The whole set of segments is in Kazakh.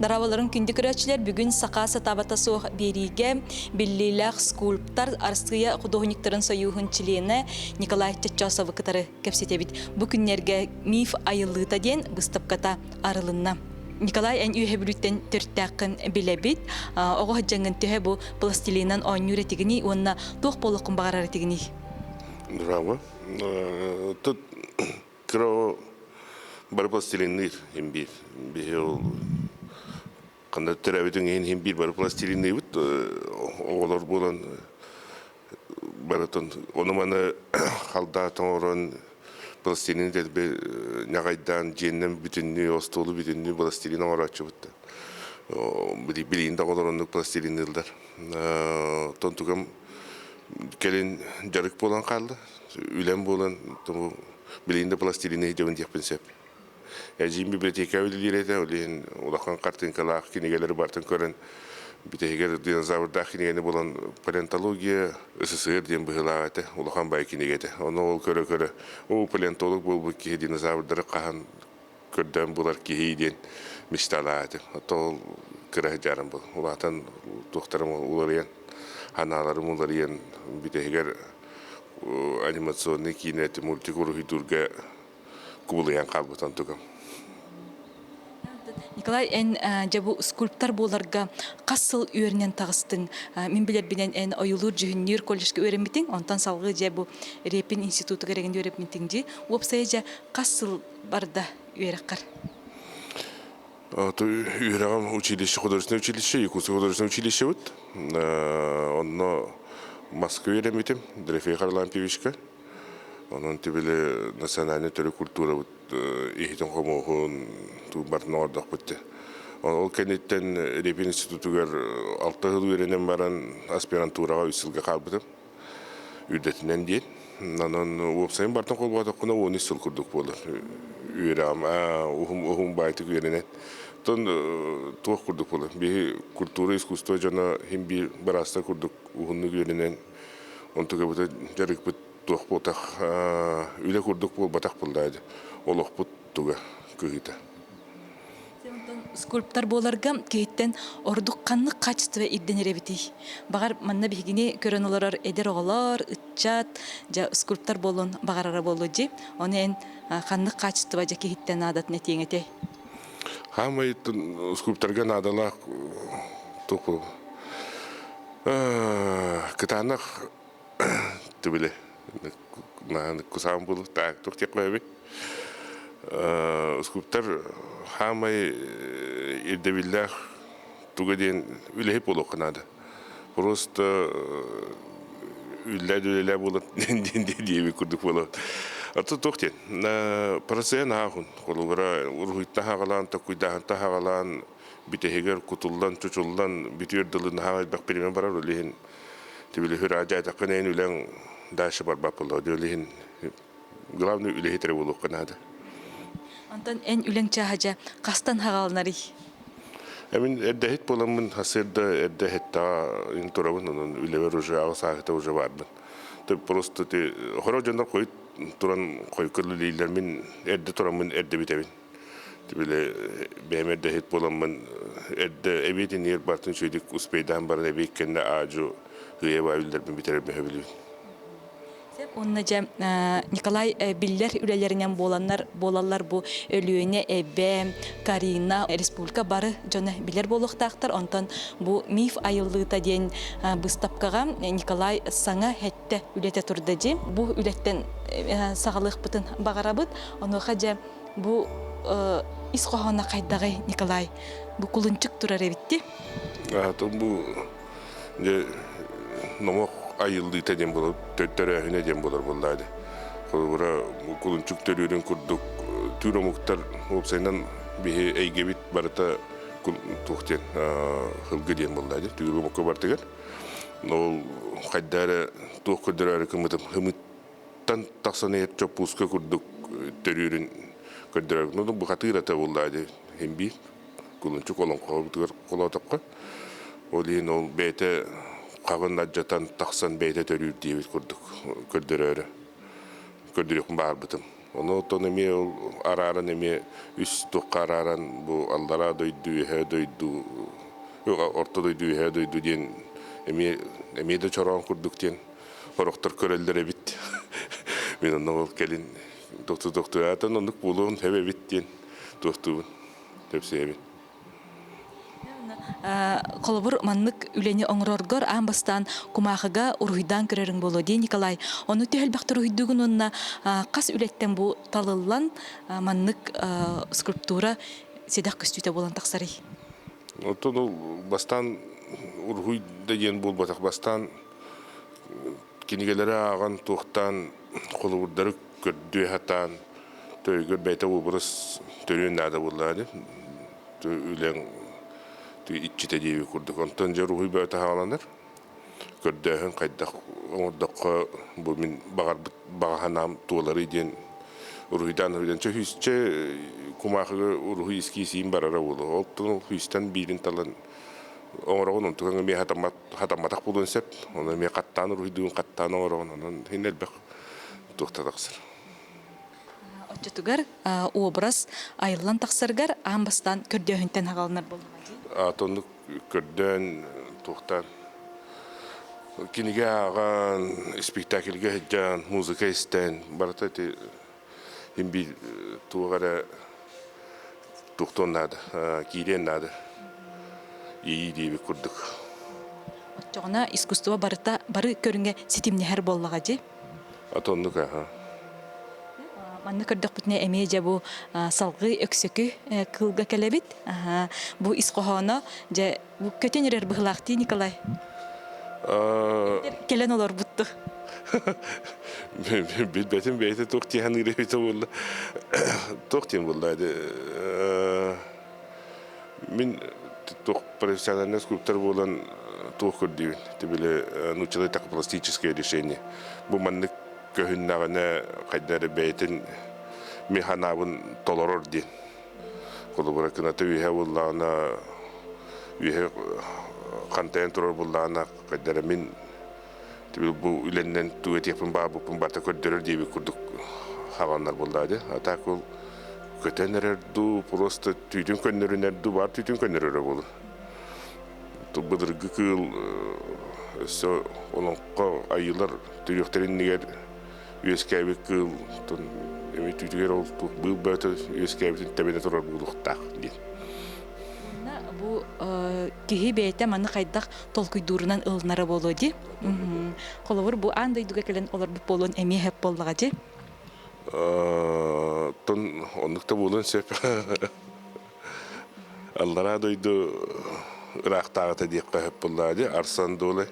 Дарабаларын күнді көрәтшілер бүгін сақасы табата соқ бериге біллиләқ скульптар арсыя художниктарын союғын чилені Николай Чачасовы кытары кәпсетебіт. Бұ күннерге миф айылыта ден бұстапката арылынна. Николай ән үйе бүліттен түрттәқін білебіт. Оғы жаңын түхе бұ пластилинан ойныр етігіні, онына тоқ болықын бағарар етігіні. Дұрама. Тут кіро бар пластилиннер ембір. Қанда түрәбетін ең бір бар пластилиннер бұд. Оғылар болан баратын. Оны маны қалдатын орын пластилин дәлбе нағайдан женнен бүтінні, остолы бүтінні пластилин оратшы бұдды. Білейінде оларынық пластилиннердер. Тонтуғам келін жарық болан қалды. Үлен болан білейінде пластилинне жауын текпін сәп. Әжейін библиотека өлілер еді, олаққан қартынқалақ кенегелері бартын көрін. Бітегер динозаврдақ кенегені болан палеонтология СССР ден бұғылақ әті, олақан бай кенегеті. Оны ол көрі-көрі. Ол палеонтолог бол бұл кеге динозаврдары қаған көрден болар кеге мечтала әті. Ол кірі жарым бұл. Олатан тоқтарым олар ен, ханаларым олар ен бітегер анимационный кинеті мультикурухи турға кубылыян қалбытан тұғым. Николай, ән жабу скульптар боларға қасыл өрінен тағыстың. Мен білер білен ән ойылыр жүхіннер колледжге өрінметін, онтан салғы жабу Репин институты керегінде өрінметін де, опсая жа қасыл барда өріққар. Өріғам училище, художественное училище, Якутское художественное училище өт. Онно Москва өрінметін, Дрефей Харлан Певичка. Onun tibili nasyonalny türü kultura ehitin qomoğun barın ordak bitti. Ol kenitten Repin institutugar 6 yıl öğrenen baran aspiranturaga 3 yılga kalbıdım. Ürdetinden değil. Onun opsayın bartan kolba takına 10 yıl kurduk bolur. Üram, ohum baytık öğrenen. Ton tuğ kurduk bolur. Bir kultura iskustva jana hem bir barasta kurduk. Ohunlu öğrenen. Onu tuğ bu jarık bit Тух потах үле курдук бол батак булдайды. Олох бут туга көгите. Скульптар боларга кейттен ордукканны качество ирденеребити. Багар манна бигине көрөнөлөр эдер оголор, ытчат, жа скульптар болон багарара болужи. Онен канны качество жа кейттен адат нетеңете. Хамай скульптарга надала тупу. Кытанак тубиле кусам был так только кое скульптор хамай ирдевиллах тугаден үлеһип болок надо просто үлләдүләлә булып диеби күрдүк болот аты токтен на парасен ахун колура ургытта хагалан такуйдан хагалан битегер кутулдан чучулдан битүрдүлүн хагал бак бермен барар үлеһин тибиле хурада такынен үлән дальше борьба была. Делин главный үлеһи требовал Канада. Антон эн үлен чахажа кастан хагалнари. Эмин эддехит боламын хасырда эддехитта инторабын үлевер уже авсахта уже барбын. Ты просто ты хорожондар кой туран койкырлы лейлер мен эдде турамын эдде битебин. Тибиле бем эддехит боламын эдде эбитин ер бартын шөйдик успейдан барын эбиккенде ажу гыеба үлдербин битербин хөбүлүн. Онна жа Николай биллер үлелеринен болалар бу өлүөнө эбе Карина республика бары жана биллер болуктактар. Онтон бу миф айыллыта ден быстапкага Николай саңа хетте үлете турды жи. Бу үлеттен сагалык бутын багарабыт. Онуга жа бу исхохона кайдагы Николай бу кулунчук турар эбитти. Бу номок айылды теден болуп, төттөрөһүнө ден болор булдайды. Колура кулунчук төрүрүн курдук, түрөмуктар опсайнан бихи эйгебит барыта тухтен хылгы ден булдайды. Түрөмукка бартыгар. Ол кайдары тух көдөрөр кымытып, хымыттан таксаны чопуска курдук төрүрүн көдөрөр. Ну бу хатырата булдайды. Хемби кулунчук олон кобутугар колотокко. Олин ол бете Қағын аджатан тақсан бәйті төрір дейбіт көрдік, көрдірік бар бұтым. Onu ton emi araran emi üst araran bu allara doydu he doydu orta doydu he doydu diyen emi de çoran kurduk diyen horoktor körellere bit. Men onu gelin doktor atan onluk bulun hebe bit diyen doktorun hepsi emin. Kolobur manнык үлени оңроргор амбастан кумахыга уруйдан көрөрүң боло ди Николай. Оны төһөлбактыр уйдугун онна кас үлеттен бу талыллан маннык скульптура седак көстүтө болан таксары. Отону бастан ургуй деген бул батак бастан кинигелере аган туктан колубурдары көрдү хатан төйгөр бейте убурус төрүн нада буллады. Үлен ичите диби курдук. Онтон жер уй бөтө халаныр. Көрдөһөн кайдак оңдокко бу мен баганам туулары ден уруйдан чөһүсче кумахы уруй искисин барара болу. Оттон хүстен бирин талан оңорогон онтон ме хатаматак болун сеп. Оны ме каттан уруйдун каттан оңорогон онун хинелбек туктадаксыр. Отчетугар образ айыллан таксыргар амбастан көрдөһүнтен хагалнар болду. Атонлuk көрдөн тухтан киниге аган спектакльге жан музыка истен барата те химби тугара тухтон нада кирен нада ии диби курдук. Отчогона искусство бары көрүнгө ситимнехер боллага же. Атонлuk Манны көрдөх бүтне эмеже бу салгы өксөкү кылга келебит. Бу исқохоно же бу көтөнөрөр быгылакты Николай. Келен олор бутту. Бетин бейте токти ханы ребите болду. Токтин болду. Мен ток профессиональный скульптор болан ток көрдүм. Тибиле научилась так пластическое решение. Бу манны көһүннәгенә кайдары бәйтен механабын толорор дин. Колубара кына түйе буллана үе кантен турор буллана кайдары мен бу үленнән туетепин бабыпын бата көрдөрөр диби курдук хаваннар булдады. Атакул көтөнөрдү просто түтүн көннөрүнөрдү бар түтүн көннөрөр болду. Ту быдыргы кыл со онко айылар түрөктериннигер Юскәбик кыл тон эми түтүгер ол бул бөтө юскәбитин тебеде турар булуктак ди. Бу киһи бейте маны кайдак толкуйдурунан ылнары болу ди. Колобур бу андай дуга келен олар бу болон эми хеп боллага ди. Тон ондукта болон сеп. Аллара дойду рактагыта дип кайып боллага ди. Арсан доле.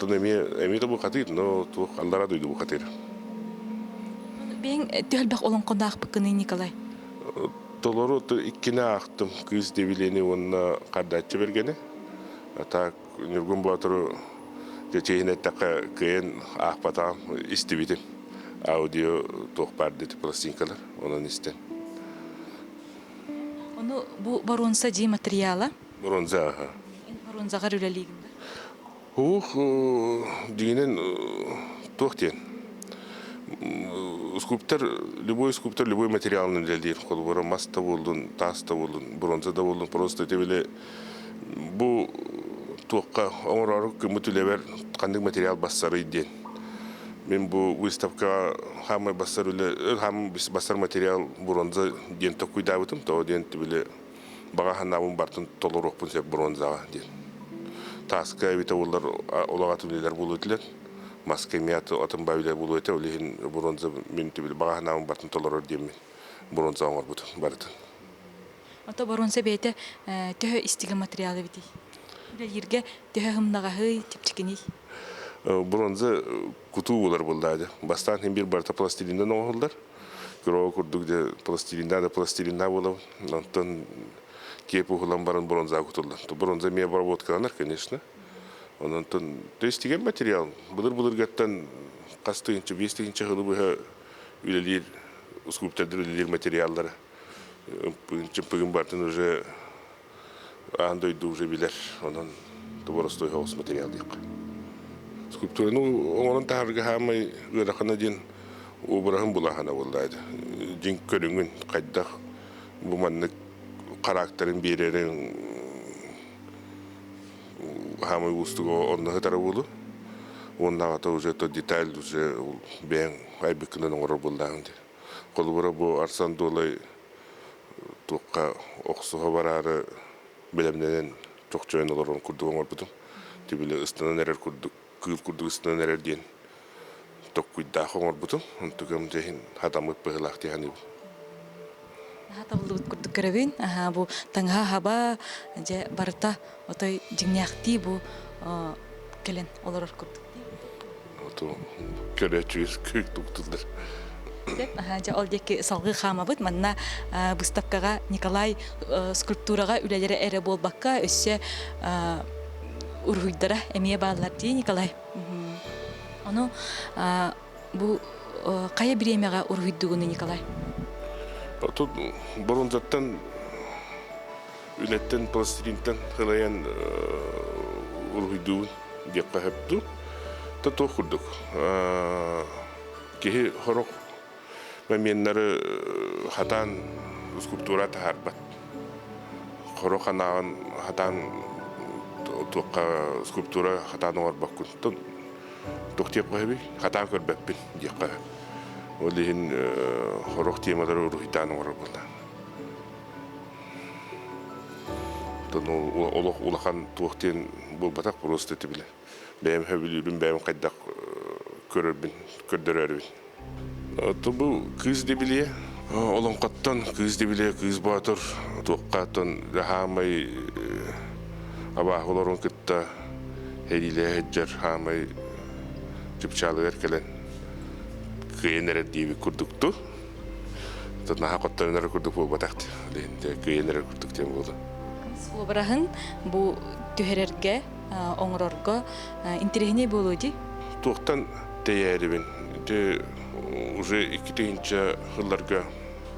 Тон эми бу катыр, но ту аллара дойду бу катыр. Бен төлбөк олон кондак быкыны Николай. Толору иккине актым кыз дебилени онна кардачы бергене. Ата Нургун Батыр жечейне така кыен акпатам истибитим. Аудио тохпарды пластинкалар онун истен. Ону бу баронса жи материала. Бронза. Баронзага үлелигинде. Дигенен тохтен. Любой скульптор, любой материал нелдир. Колбора маста болдун, таста болдун, бронзада болдун, просто тебеле бу тохка оңорору көмүтүлебер кандык материал бассары иден. Мен бу выставка хамы бассарылы, хам бассар материал бронза ден токуйдабытым, то ден тебеле бага ханабын бартын толорокпун сеп бронзага ден. Таска бите улар олагатулар булутлар. Маска мият атын бабилер булуйта улин бронза мен тебеле бага ханабын бартын толорор дем. Бронза оңор бут бартын. Ата баронса бейте төһө истиге материалы бити. Yerге төһө хымнагы типчикини. Бронза кутуулар булдады. Бастан бир барта пластилинден оңолдар. Кuro kurduk de plastilina было, Антон кепу хулам баран бронза кутулла. То бронза мне обработка, конечно. Он Антон, то есть тиген материал. Булыр гаттан кастыгынча, бестигинче хылыбыга үлелер, скульптордер үлелер материаллары. Пыгын бартын уже андойду уже билер. Онан то боростой хаос материал дейк. Скульптура, ну, он тахарга хамай гырахана дин убрахын булахана булдайды. Дин көрүнгүн кайдах бу маннык характерин берерин хамай устуго онна хатара булу. Онна ата уже то деталь уже бен айбыкынан оңор булдагынды. Колбура бу арсан долай туққа оқсуға барары білімденен çok çoğun olurun kurduğum var butum. Tibili ıstının erer kurduk, kıl kurduk ıstının erer diyen. Tok kuydağı var butum. Ontukam cehin hadamı pıhılak diyani bu. Hata bulut kurduk kerevin. Bu tangha haba je barta otoy jinyakti bu gelen olurur kurduk. Oto köreçüyüz kök tuktular. Ja oldeki salgı xamabıt manna выставкага Николай скульптурага үлелери эре болбакка өссө ургуйдара эмие баалар ди Николай. Ону бу кая биремега ургуйдугуну Николай. Ото бурун заттан үлеттен пластилинтен хылаян ургуйдугун деп кахыпту. Та тохурдук. Кихи хорок Меннері хатан скульптура тахарбат. Хоро ханаган хатан туққа скульптура хатан орбак күн. Тоқтеп қойбей, хатан көрбеппін дейққа. Олейін хорок темалары урухитан орбалда. Улахан туқтен бұл батақ бұрысты тібілі. Бәйім хөбілерін бәйім қайдақ көрдірербін. Тобу кыз дебиле, олон каттан кыз дебиле, кыз батыр, тоққаттан хамай абахолорун кытта хериле хеджер хамай жипчалы эркелен кыйенер диби курдукту. Тот наха каттанар курдук бу батакты. Ленде кыйенер курдук тем болду. Собрахын бу түһерерге, оңрорго интерехне болуди. Тоқтан теярибин. Уже 2000 жылларга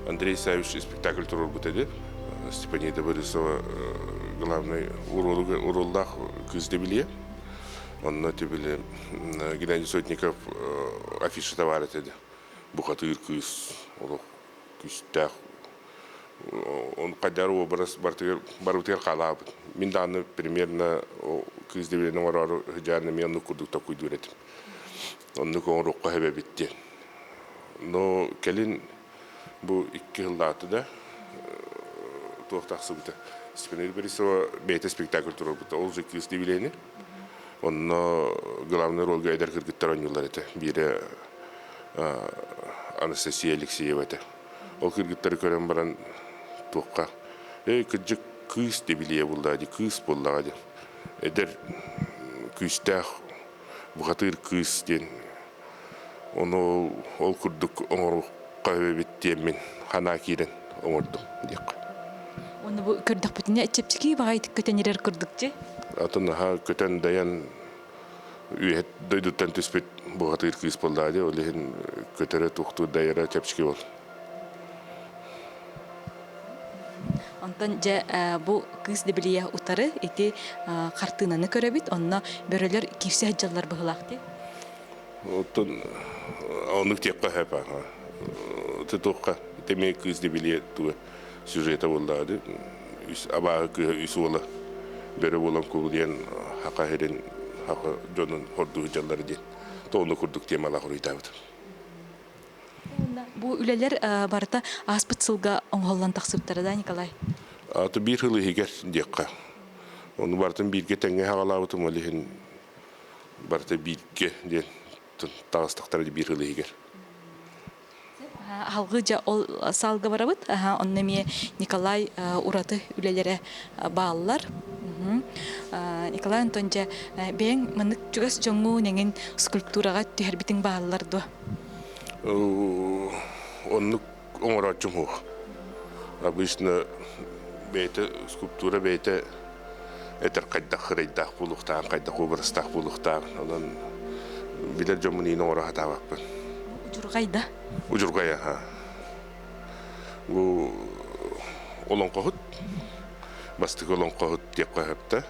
Андрей Савич спектакль турор бутеді. Степанида Борисова главный уролдах кыз дебиле. Онна тебиле Геннадий Сотников афиша товар етеді. Бухатыр кыз, олық күстәқ. Он қадар образ барбытыр қалабы. Мен даны примерно кыз дебиленің орары жарны мен нұқырдық тақуй дүретім. Онны көңір оққа хәбе бітті. Но келин bu 2 yıllarda da tuğtaksı bita. Степанида Борисова бейте спектакль туру бita. Ол же кыз дебилени. Онно главный ролга эдер кыргыттар ойнылар эте. Бире Анастасия Алексеева эте. Ол кыргыттары көрен баран туğка. Кыджык кыз дебилие булдади, кыз болдагади. Эдер кыстах бухатыр кыз ден. Onu ol kurduk oңor кабебиттемин хана кирен оңордум дейк. Onu bu kördük bütüne çepçiki bagaytık kötenler kurduk je. Атын ha köten dayan üyet doyduttan түспет бугатыр кыз болдади, олехин көтере тухту дайра чепчики бол. Ondan je bu kız debiliye utarı eti kartınanı köröbit, onna börölөр kifse hajjallar bıhılaqti. Отын оны тепқа хәпа. Тетоққа теме кыз дебиле туы сюжета болды. Абағы үсі ола бері болан көбілден хақа херен хақа жонын хорду жаллары ден. Тоны күрдік темала құрыйтабыды. Bu üleler barıta aspıt sılga oңғоллан тақсыптары да, Николай? Аты бір хылы хегер дейққа. Оны бартын бірге тәңе хағалабытым олихін барыта бірге ден. Тағыстықтары бір хылы егер. Халғы жа ол салғы барабыт, оннаме Николай ураты үлелері бағалылар. Николай Антон жа бәң мұнық жүгіс жоңу нәңін скульптураға түйербітің бағалылар дуа? Оннық оңырачым хоқ. Обычно бәйті скульптура бәйті әтір қайдақ қырайдақ болуқтағын, қайдақ обырыстақ болуқтағын. Билер жомунин ора хатабакпын. Ужургайда? Ужургая, ха. Бу олон кохут. Бастык олон кохут деп кайыпты.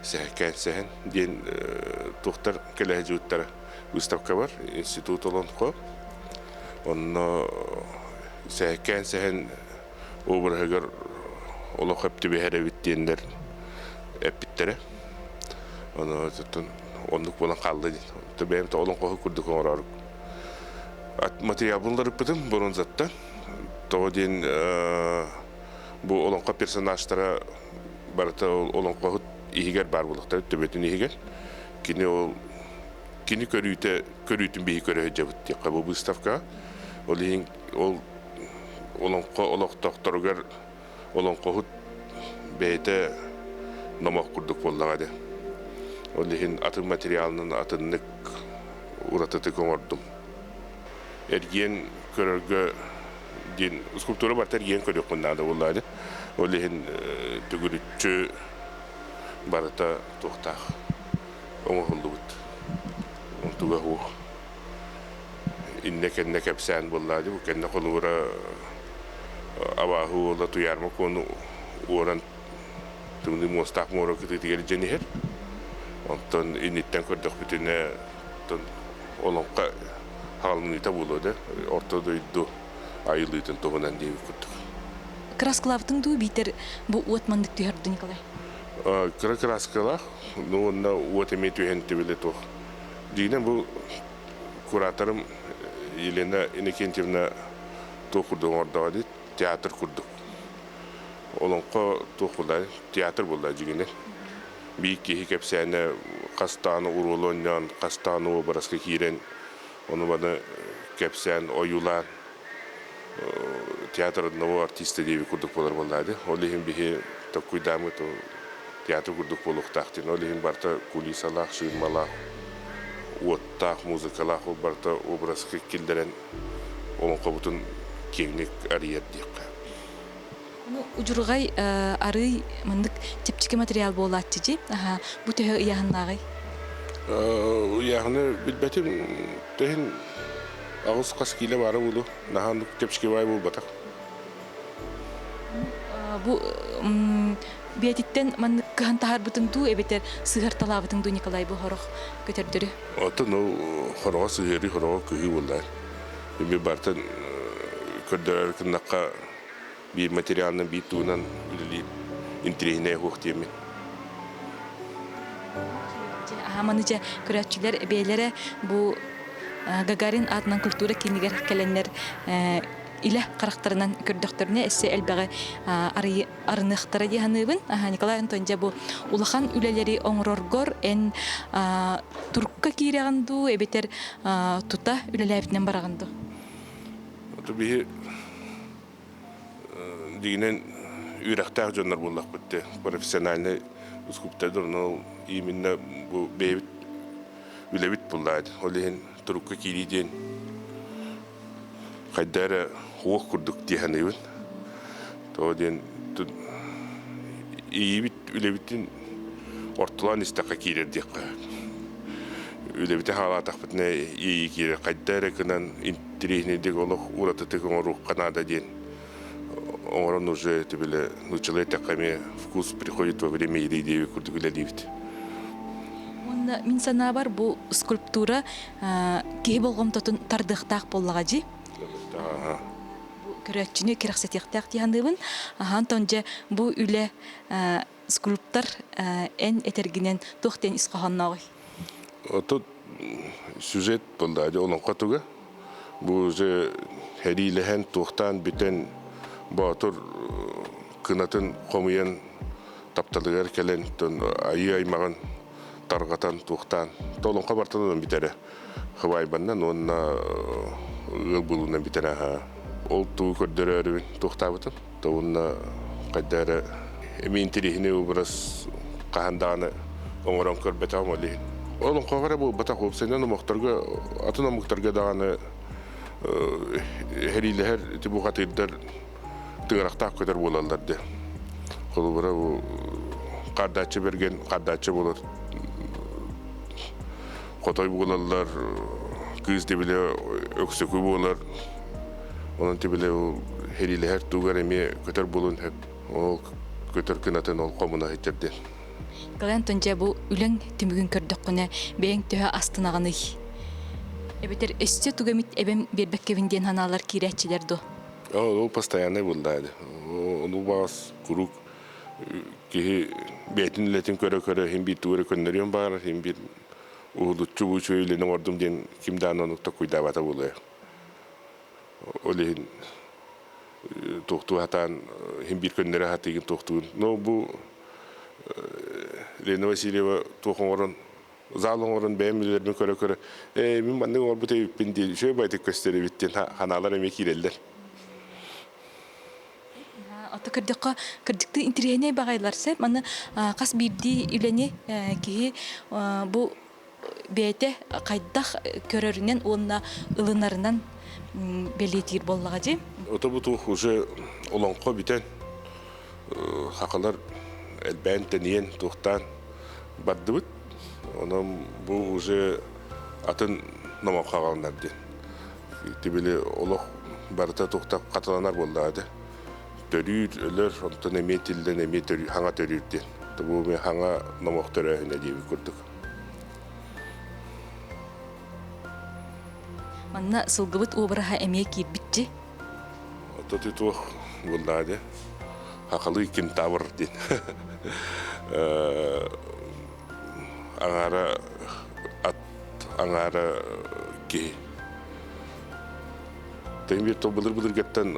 Сәкен сән ден тухтар кележүттер выставка бар, институт олонко. Онно сәкен сәһен обыргар олох хепти беһере биттендер эпиттере. Оны тоттун ондук болан калды. Төбем толон коху курдук орар. At материал булдырып битим бурун затта. Тоден бу олонко персонажтара барта олонко игер бар булыкта төбөтүн игер. Кини көрүтүн бии көрө жабыт кабы выставка. Ол олонко олоктокторгар олонко бейте номок курдук боллагады. Олихин атын материалынын атыннык уратыты көңөрдүм. Эрген көрөргө дин скульптура бартар ген көрөк кундады буллады. Олихин түгүрүччү барата токтак. Оңолду бут. Онтуга ху. Иннекенне кепсен буллады. Бу кенне колура абаху ола туярма кону оран тумди мостак моро китигер женихер. Онтон инниттен көрдөх бүтүнө тон олонка халыныта болоду. Ортодо идду айылытын тогунан дейби күттүк. Краскалавтың ду битер бу отмандык түйөрдү Николай. Краскалах, ну на отеме түйенти биле тох. Дийне бу кураторым Елена Иннокентьевна токурду ордогады театр курдук. Олонко токулай театр болду жигине. Бийки кепсене кастаны урулоннан, кастаны образга кирен, оны бана кепсен оюлар театрдын артисти деби курдук болор болду. Олихин бихи такой дамы то театр курдук болук тактин. Олихин барта кулисалах, шыймалах, оттах, музыкалах барта образга килдерен олонко бутун кеңник ариет дейк. Ужургай арый мындык тепчики материал болатчы жи. Бу төхө ыяхыннагы. Ыяхыны билбетим төхин агыс кас киле бары болу. Нахан тепчики бай болбатак. Бу биетиттен мандык кантахар бутун ту эбетер сыгар талабытың ду Николай бу хорох көтөрдүрү. Ото ну хорого сыгыры хорого күйү болду. Би бартан көрдөр кынакка bir материалны битуунан үлүли интригине хуктеми. Мыныжа көрөчүлөр бейлере бу Гагарин атынан культура кинигер келеннер иле карактарынан көрдөктөрүнө эссе элбеге арыныктара диханыбын. Николай Антонжа бу улахан үлелери оңроргор эн туркка киреганду эбетер тута үлелебитнен бараганду. Таbii Dinen ürekter canlar bulduk bitti. Profesyonel skulptörler imенно bu beyit ülevit buldaydı. Olihin Turukka kiriden kaydara hoş kurduk diye hanıyım. Toğden iyibit ülevitin ortalan istakka kirer diye. Ülevite hala takpetne iyi kirer. Kaydara kanan intrihne diye oluk uğratıtık onu Kanada diye. Он уже начинает такими вкус приходит во время еды курдугуля ливит. Он минсана бар бу скульптура ки болгом тотун тардыктак боллагажи. Бу көрөчүнү керексетиктак дигандыбын. Антонже бу үле скульптор эн этергинен тохтен исхаханнагы. Тут сюжет болду, онун катуга. Бу уже херилehen тохтан бүтен Батыр кынатын комуян тапталыгар келен айы аймаган таргатан тухтан толонка бартынан битере хыбайбаннан онна ылбулунан битере ол туу көрдөрөрүн тухтабытын тоонна кайдара эминтирихине образ каханданы оңорон көрбетам оли олон когара бу бата хопсенен мохторга атына мохторга даганы херилер тибу хатыйдар тыгырактак көтөр болаларды. Кол бара бу кардачы берген кардачы болот. Котой болалар, кыз дебиле өксөкү болар. Онун дебиле херилер тугар эме көтөр болун хеп. Ол көтөр кынатын ол комуна хетерден. Калан тонжа бу үлең түмүгүн көрдөккүнө бэйин төһө астынаганы. Эбетер өстө тугамит эбем бербеккебинден ханалар кирәчилер до. Ол постоянный булдады. Onu бас курук ки бетин летин көрө хим бит туры көннөрүм бар, хим бит улуччу учуйлен ордум ден кимдан оны токуйдабата булы. Олин тохту хатан хим бит көннөрө хатыгын тохту. Но бу Лена Васильева тохоңорон залың орын бәймілермен көрі. Мен бандың орбыта өппенде шөй байтық көстері біттен ханалар әме керелдер. Ата кырдыкты интерегіне бағайлар сәп, маны қас бирди үләне кейі бұл бәйті қайдақ көрерінен онына ылынарынан белетер боллаға же? Ота бұты уже олонқо бітен хақалар әлбән тәнейен тұқтан барды бұд. Onun bu уже атын намап қағалындар ден. Тебелі олық барыта тоқтап қаталанар болды ады. Төрүйір өлір, онтан әме тілден әме хаңа төрүйір ден. Бұл мен хаңа намақ төрәйіне дейбі көрдік. Манна сылғыбыт обыраға әме кейіп бітті? Оты тұқ болды ады. Хақалы кем табыр ден. Аңара ат аңара ки. Тем бит то былыр геттен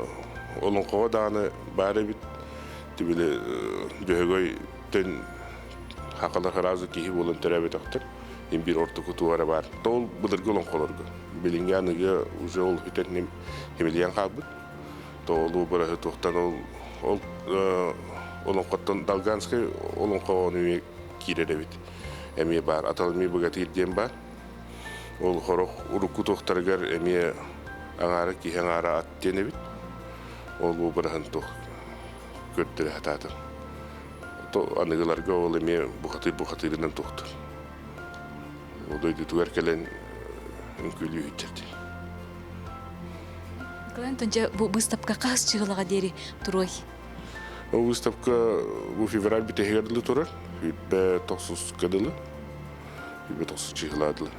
олон кова даны бары бит тибеле дөөгөй тен хакалар харазы ки болон теребе тактыр. Эм бир орто кутуара бар. Тол былыр олон колорго. Билингяныга уже ол хитен хемелиян калбыт. Толу бара токтан ол олон коттон далганский олон кованы киреребит. Эми бар, аталми богатыр дем бар. Ол хорох урукку тохтаргар эми аңара ки аңара аттене бит. Ол бу бирхан тох көттөр хататын. То аныгыларга ол эми бухатырынан тохтур. Одойду тугар келен үнкүлүү үттерди. Калан тонжа бу выставка кас чыгылага дери турой. Выставка бу февраль битегерлы турар. Үтбе тосус кадылы. Үтбе тосус чыгыладылы.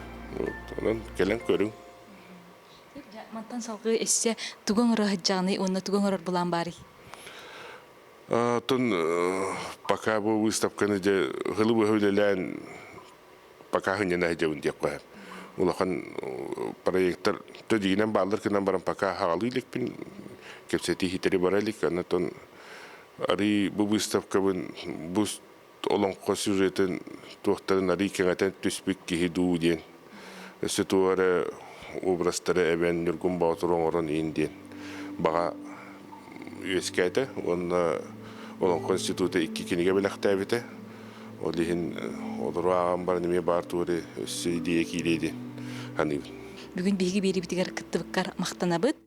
Онан келен көрүң. Мантан салгы эссе туган ора хаджаны, онна туган ора булан бари. Тон пока бу выставканы де гылыбы хөйлелән пока хынена хәҗәвен дип куям. Улахан проекттар төдигенән балдыр кенән барам пока хагалыйлык бин кепсети хитери баралык анатон ари бу выставка бу олонқо сюжетін туақтарын ари кеңәтен түспік кихиду ден. Өсі туары обрастары әбен нүргін баутырын орын инден. Баға өскәйті, олонқо институты 2 кенеге біліқті әбіті. Олихин олыру ағам бар неме бар туары өсі идея кейлейді. Бүгін бейгі бері бітігер күтті бұққар мақтана бұд.